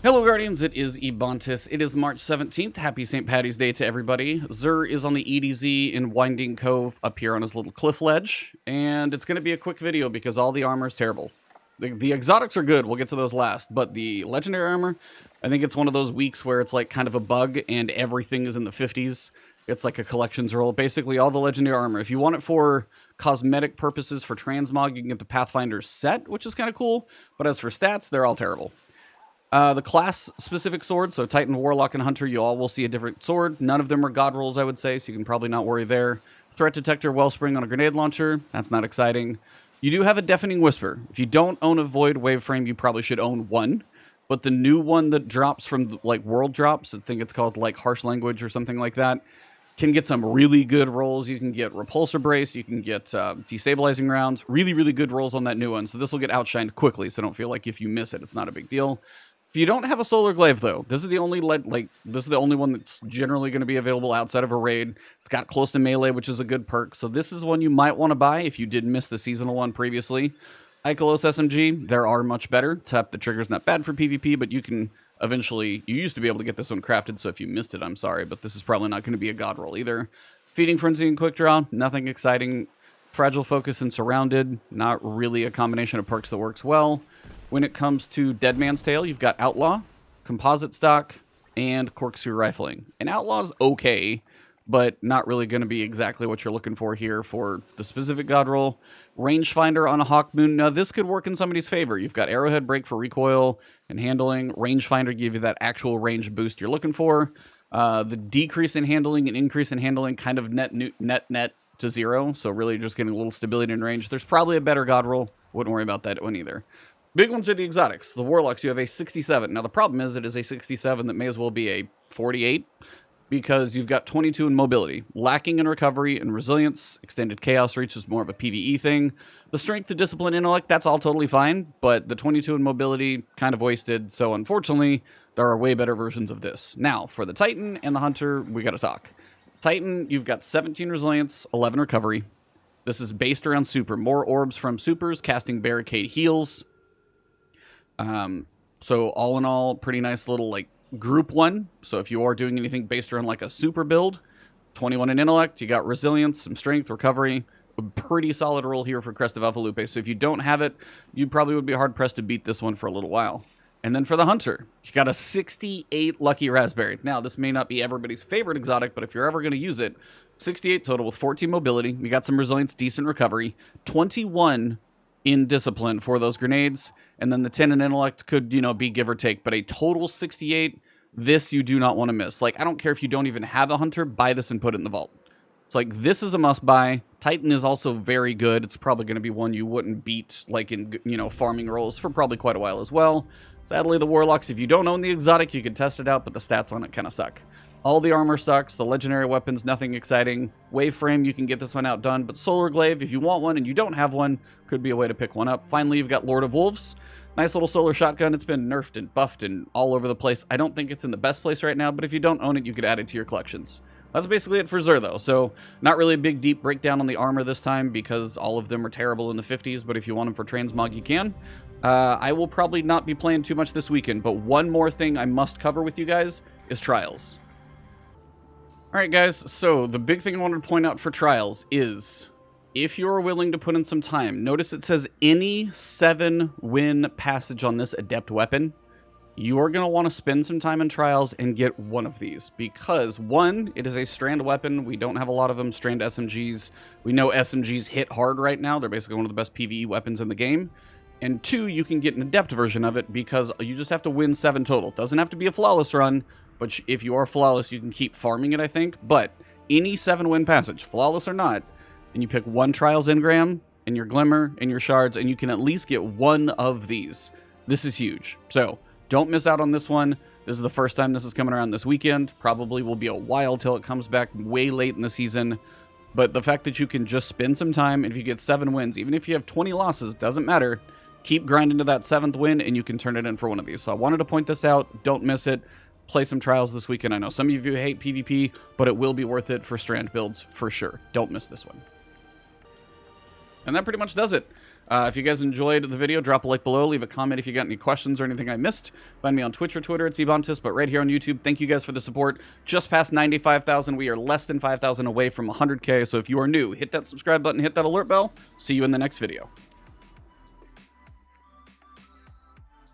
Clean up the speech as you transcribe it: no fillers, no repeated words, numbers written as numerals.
Hello Guardians, it is Ebontis. It is March 17th. Happy St. Patty's Day to everybody. Xur is on the EDZ in Winding Cove up here on his little cliff ledge, and it's going to be a quick video because all the armor is terrible. The exotics are good, we'll get to those last, but the legendary armor, I think it's one of those weeks where it's like kind of a bug and everything is in the 50s. It's like a collections roll. Basically all the legendary armor, if you want it for cosmetic purposes for transmog, you can get the Pathfinder set, which is kind of cool, but as for stats, they're all terrible. The class-specific swords, so Titan, Warlock, and Hunter, you all will see a different sword. None of them are god rolls, I would say, so you can probably not worry there. Threat detector, Wellspring on a grenade launcher. That's not exciting. You do have a Deafening Whisper. If you don't own a Void Waveframe, you probably should own one. But the new one that drops from, like, World Drops, I think it's called, like, Harsh Language or something like that, can get some really good rolls. You can get Repulsor Brace, you can get Destabilizing Rounds. Really, really good rolls on that new one. So this will get outshined quickly, so don't feel like if you miss it, it's not a big deal. If you don't have a Solar Glaive, though, this is the only one that's generally going to be available outside of a raid. It's got close to melee, which is a good perk. So this is one you might want to buy if you did miss the seasonal one previously. Ikelos SMG, there are much better. Tap the trigger's not bad for PvP, but you can eventually, you used to be able to get this one crafted, so if you missed it, I'm sorry, but this is probably not going to be a god roll either. Feeding Frenzy and Quick Draw, nothing exciting. Fragile Focus and Surrounded, not really a combination of perks that works well. When it comes to Dead Man's Tale, you've got Outlaw, Composite Stock, and Corkscrew Rifling. And Outlaw's okay, but not really going to be exactly what you're looking for here for the specific god roll. Rangefinder on a Hawkmoon. Now, this could work in somebody's favor. You've got Arrowhead Break for recoil and handling. Rangefinder give you that actual range boost you're looking for. The decrease in handling and increase in handling kind of net to zero, so really just getting a little stability in range. There's probably a better god roll. Wouldn't worry about that one either. Big ones are the exotics. The Warlocks, you have a 67. Now, the problem is it is a 67 that may as well be a 48 because you've got 22 in mobility, lacking in recovery and resilience. Extended Chaos Reach is more of a PvE thing. The strength, the discipline, intellect, that's all totally fine, but the 22 in mobility, kind of wasted. So, unfortunately, there are way better versions of this. Now, for the Titan and the Hunter, we got to talk. Titan, you've got 17 resilience, 11 recovery. This is based around super. More orbs from supers, casting barricade heals. So all in all, pretty nice little like group one. So if you are doing anything based around like a super build, 21 in intellect, you got resilience, some strength, recovery, a pretty solid roll here for Crest of Alpha Lupe. So if you don't have it, you probably would be hard pressed to beat this one for a little while. And then for the Hunter, you got a 68 Lucky Raspberry. Now, this may not be everybody's favorite exotic, but if you're ever going to use it, 68 total with 14 mobility. You got some resilience, decent recovery, 21 in discipline for those grenades, and then the 10 in intellect could, you know, be give or take, but a total 68, this you do not want to miss. Like, I don't care if you don't even have a Hunter, buy this and put it in the vault. It's like, this is a must buy. Titan is also very good. It's probably going to be one you wouldn't beat, like in, you know, farming rolls for probably quite a while as well. Sadly, the Warlocks, if you don't own the exotic, you can test it out, but the stats on it kind of suck. All the armor sucks, the legendary weapons, nothing exciting. Waveframe, you can get this one outdone, but Solar Glaive, if you want one and you don't have one, could be a way to pick one up. Finally, you've got Lord of Wolves. Nice little solar shotgun. It's been nerfed and buffed and all over the place. I don't think it's in the best place right now, but if you don't own it, you could add it to your collections. That's basically it for Xur, though. So, not really a big, deep breakdown on the armor this time because all of them are terrible in the 50s, but if you want them for transmog, you can. I will probably not be playing too much this weekend, but one more thing I must cover with you guys is Trials. Alright guys, so the big thing I wanted to point out for Trials is, if you're willing to put in some time, notice it says any 7-win passage on this adept weapon, you are going to want to spend some time in Trials and get one of these. Because, one, it is a strand weapon. We don't have a lot of them, strand SMGs. We know SMGs hit hard right now. They're basically one of the best PvE weapons in the game. And two, you can get an adept version of it because you just have to win 7 total. Doesn't have to be a flawless run. But if you are flawless, you can keep farming it, I think. But any 7-win passage, flawless or not, and you pick one Trials Engram, and your Glimmer, and your Shards, and you can at least get one of these. This is huge. So, don't miss out on this one. This is the first time this is coming around this weekend. Probably will be a while till it comes back way late in the season. But the fact that you can just spend some time, and if you get 7 wins, even if you have 20 losses, doesn't matter. Keep grinding to that 7th win, and you can turn it in for one of these. So I wanted to point this out. Don't miss it. Play some Trials this weekend. I know some of you hate PvP, but it will be worth it for strand builds for sure. Don't miss this one. And that pretty much does it. If you guys enjoyed the video, drop a like below, leave a comment if you got any questions or anything I missed. Find me on Twitch or Twitter, it's Ebontis, but right here on YouTube, thank you guys for the support. Just past 95,000, we are less than 5,000 away from 100K, so if you are new, hit that subscribe button, hit that alert bell. See you in the next video.